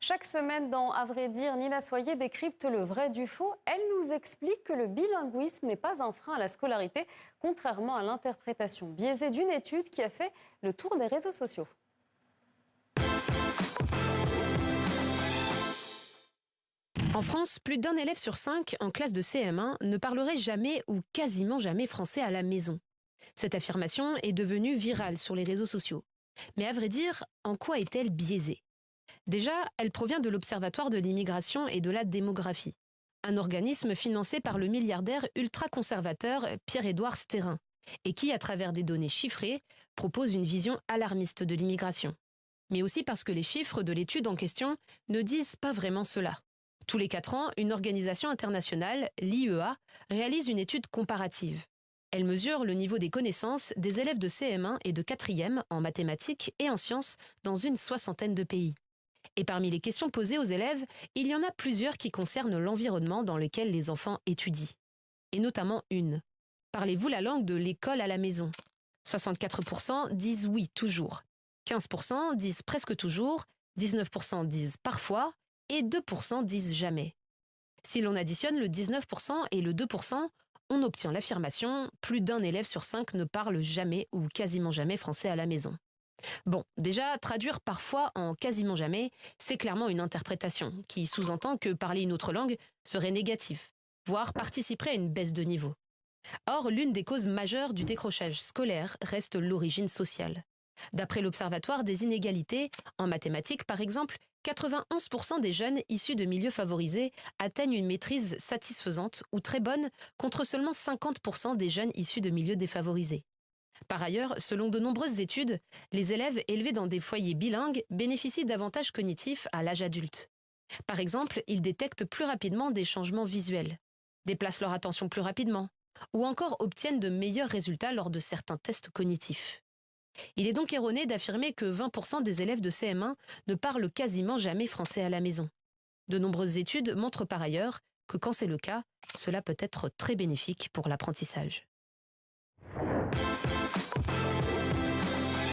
Chaque semaine dans À vrai dire, Nina Soyer décrypte le vrai du faux. Elle nous explique que le bilinguisme n'est pas un frein à la scolarité, contrairement à l'interprétation biaisée d'une étude qui a fait le tour des réseaux sociaux. En France, plus d'un élève sur 5 en classe de CM1 ne parlerait jamais ou quasiment jamais français à la maison. Cette affirmation est devenue virale sur les réseaux sociaux. Mais à vrai dire, en quoi est-elle biaisée? Déjà, elle provient de l'Observatoire de l'immigration et de la démographie, un organisme financé par le milliardaire ultra-conservateur Pierre-Édouard Stérin, et qui, à travers des données chiffrées, propose une vision alarmiste de l'immigration. Mais aussi parce que les chiffres de l'étude en question ne disent pas vraiment cela. Tous les 4 ans, une organisation internationale, l'IEA, réalise une étude comparative. Elle mesure le niveau des connaissances des élèves de CM1 et de 4e en mathématiques et en sciences dans une 60aine de pays. Et parmi les questions posées aux élèves, il y en a plusieurs qui concernent l'environnement dans lequel les enfants étudient. Et notamment une. Parlez-vous la langue de l'école à la maison? 64% disent oui, toujours. 15% disent presque toujours, 19% disent parfois, et 2% disent jamais. Si l'on additionne le 19% et le 2%, on obtient l'affirmation « plus d'un élève sur 5 ne parle jamais ou quasiment jamais français à la maison ». Bon, déjà, traduire parfois en quasiment jamais, c'est clairement une interprétation qui sous-entend que parler une autre langue serait négatif, voire participerait à une baisse de niveau. Or, l'une des causes majeures du décrochage scolaire reste l'origine sociale. D'après l'Observatoire des inégalités, en mathématiques par exemple, 91% des jeunes issus de milieux favorisés atteignent une maîtrise satisfaisante ou très bonne contre seulement 50% des jeunes issus de milieux défavorisés. Par ailleurs, selon de nombreuses études, les élèves élevés dans des foyers bilingues bénéficient d'avantages cognitifs à l'âge adulte. Par exemple, ils détectent plus rapidement des changements visuels, déplacent leur attention plus rapidement, ou encore obtiennent de meilleurs résultats lors de certains tests cognitifs. Il est donc erroné d'affirmer que 20% des élèves de CM1 ne parlent quasiment jamais français à la maison. De nombreuses études montrent par ailleurs que quand c'est le cas, cela peut être très bénéfique pour l'apprentissage.